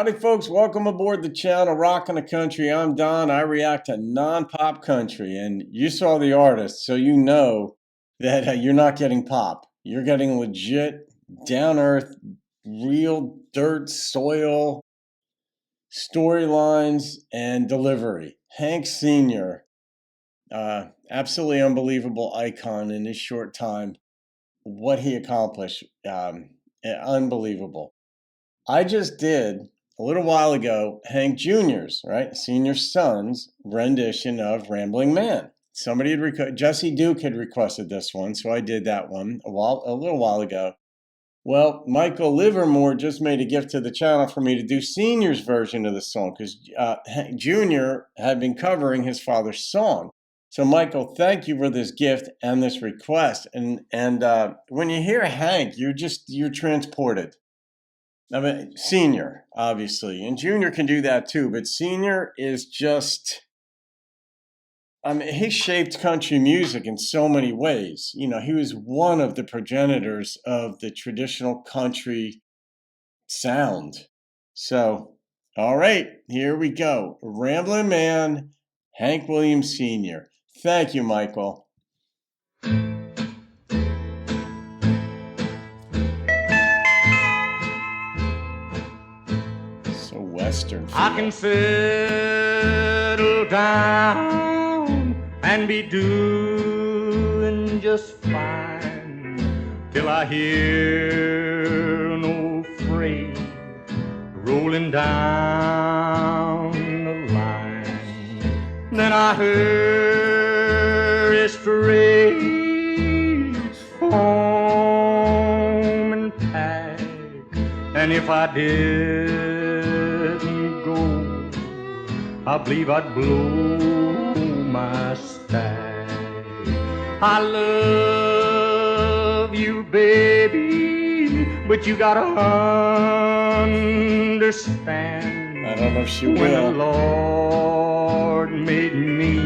Howdy, folks. Welcome aboard the channel, Rockin' the Country. I'm Don. I react to non-pop country. And you saw the artist, so you know that you're not getting pop. You're getting legit, down-earth, real dirt, soil, storylines, and delivery. Hank Sr., absolutely unbelievable icon in his short time. What he accomplished, unbelievable. I just did a little while ago Hank Jr.'s, right, senior son's rendition of Ramblin Man. Somebody had Jesse Duke had requested this one, so I did that one a little while ago. Well, Michael Livermore just made a gift to the channel for me to do Senior's version of the song because Hank Jr. had been covering his father's song. So, Michael, thank you for this gift and this request. And when you hear Hank, you're transported. I mean, Senior, obviously, and Junior can do that too, but Senior is just, I mean, he shaped country music in so many ways. You know, he was one of the progenitors of the traditional country sound. So, all right, here we go. Ramblin' Man, Hank Williams Sr. Thank you, Michael. Western feel. I can settle down and be doing just fine till I hear an old freight rolling down the line. Then I hurry straight home and pack, and if I did I believe I'd blow my stack. I love you, baby, but you gotta understand. I don't know if she will. When the Lord made me,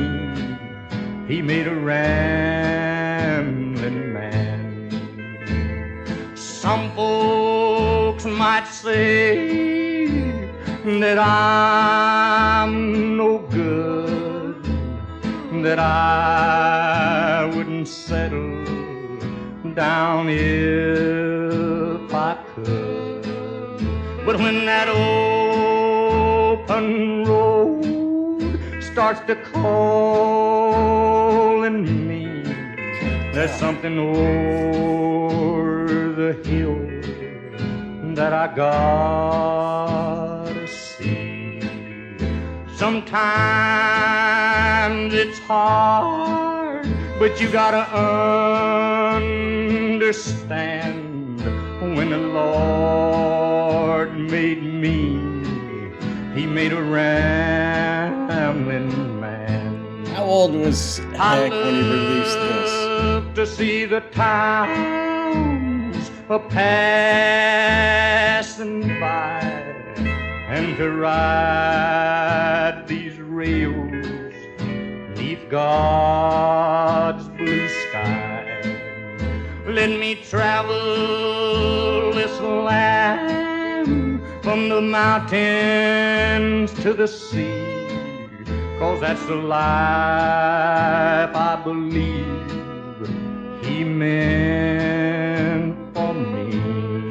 He made a rambling man. Some folks might say that I'm no good, that I wouldn't settle down if I could. But when that open road starts to calling me, there's something over the hill that I gotta see. Sometimes it's hard, but you gotta understand. When the Lord made me, He made a rambling man. How old was Hank when he released this? To see the towns a-passing by, and to ride these rails neath God's blue sky. Let me travel this land from the mountains to the sea, 'cause that's the life I believe He meant for me.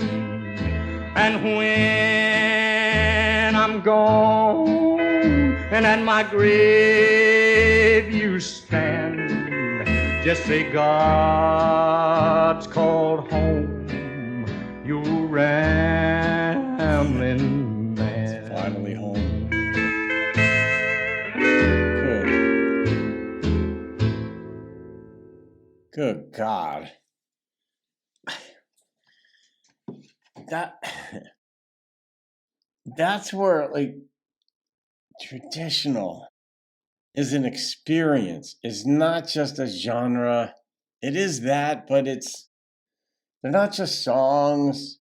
And when I'm gone and at my grave you stand, just say God's called home your rambling man. Finally home. Good God. That's where, like, traditional is an experience. It's not just a genre. It is that, but they're not just songs.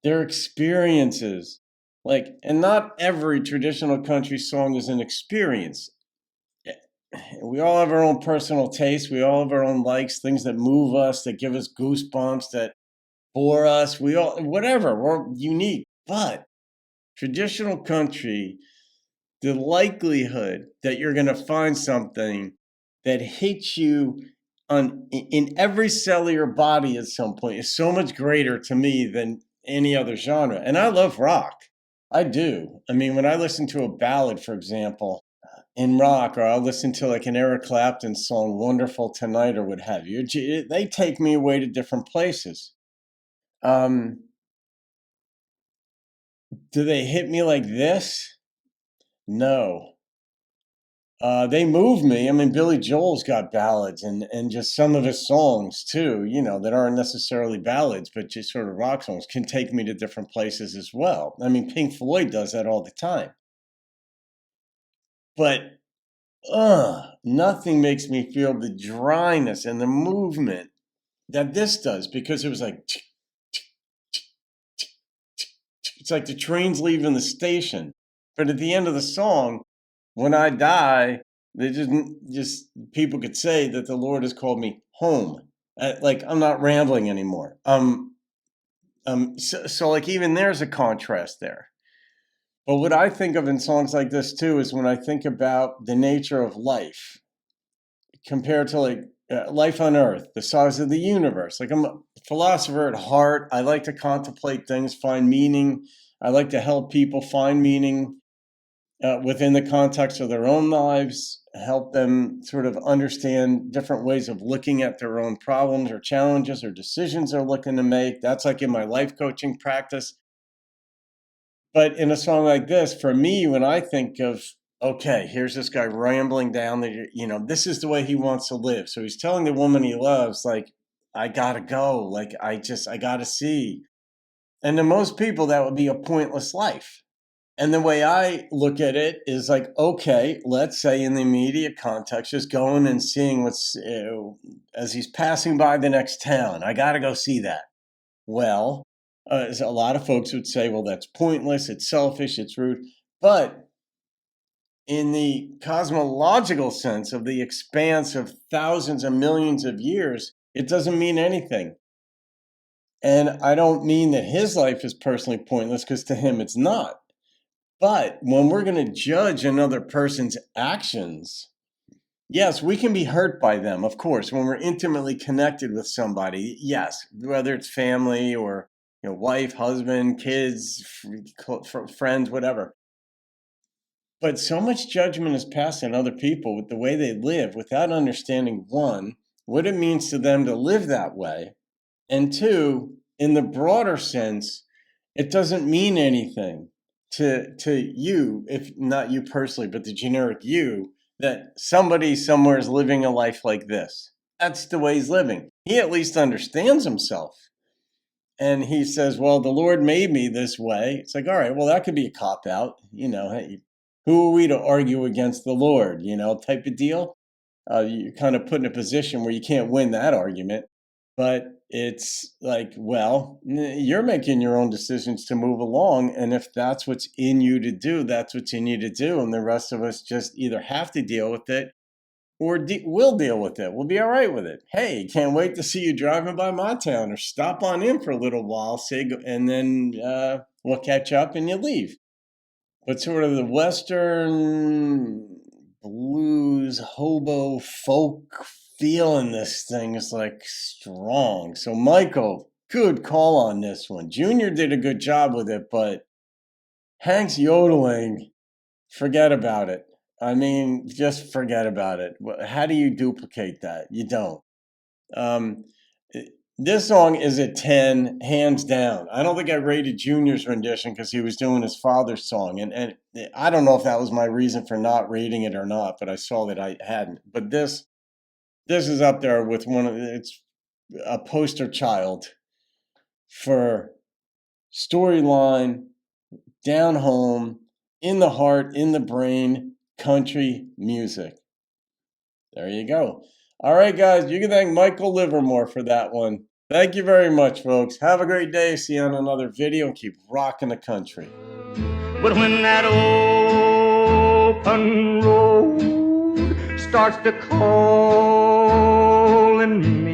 They're experiences. Like, and not every traditional country song is an experience. We all have our own personal tastes. We all have our own likes, things that move us, that give us goosebumps, that bore us. We all, whatever, we're unique. But Traditional country, the likelihood that you're going to find something that hits you in every cell of your body at some point is so much greater to me than any other genre. And I love rock. I do. I mean, when I listen to a ballad, for example, in rock, or I'll listen to like an Eric Clapton song, Wonderful Tonight, or what have you, they take me away to different places. Do they hit me like this? No. They move me. I mean, Billy Joel's got ballads and just some of his songs too, that aren't necessarily ballads, but just sort of rock songs can take me to different places as well. I mean, Pink Floyd does that all the time. But nothing makes me feel the dryness and the movement that this does, because it was like, it's like the train's leaving the station. But at the end of the song, when I die, they just people could say that the Lord has called me home. Like I'm not rambling anymore. So like even there's a contrast there. But what I think of in songs like this too is when I think about the nature of life compared to like life on earth, the size of the universe. Like I'm a philosopher at heart. I like to contemplate things, find meaning. I like to help people find meaning within the context of their own lives, help them sort of understand different ways of looking at their own problems or challenges or decisions they're looking to make. That's like in my life coaching practice. But in a song like this, for me, when I think of, okay, here's this guy rambling down this is the way he wants to live. So he's telling the woman he loves, like, I gotta go. Like, I gotta see. And to most people, that would be a pointless life. And the way I look at it is like, okay, let's say in the immediate context, just going and seeing what's, as he's passing by the next town, I got to go see that. Well, a lot of folks would say, well, that's pointless, it's selfish, it's rude. But in the cosmological sense of the expanse of thousands and millions of years, it doesn't mean anything. And I don't mean that his life is personally pointless, because to him it's not. But when we're going to judge another person's actions, yes, we can be hurt by them, of course. When we're intimately connected with somebody, yes, whether it's family or wife, husband, kids, friends, whatever. But so much judgment is passed on other people with the way they live without understanding, one, what it means to them to live that way, and two, in the broader sense, it doesn't mean anything to you, if not you personally, but the generic you, that somebody somewhere is living a life like this. That's the way he's living. He at least understands himself. And he says, well, the Lord made me this way. It's like, all right, well, that could be a cop out. Hey, who are we to argue against the Lord, type of deal. You're kind of put in a position where you can't win that argument. But it's like, well, you're making your own decisions to move along. And if that's what's in you to do, that's what's in you to do. And the rest of us just either have to deal with it or we'll deal with it. We'll be all right with it. Hey, can't wait to see you driving by my town, or stop on in for a little while, and then we'll catch up and you leave. But sort of the Western blues, hobo, folk feel in this thing is like strong. So Michael, good call on this one. Junior did a good job with it, but Hank's yodeling, forget about it. I mean, just forget about it. How do you duplicate that? You don't. This song is a 10, hands down. I don't think I rated Junior's rendition because he was doing his father's song. And I don't know if that was my reason for not rating it or not, but I saw that I hadn't. But this is up there with it's a poster child for storyline, down home, in the heart, in the brain, country music. There you go. All right, guys, you can thank Michael Livermore for that one. Thank you very much, folks. Have a great day. See you on another video, and keep rocking the country. But when that open road starts to calling me,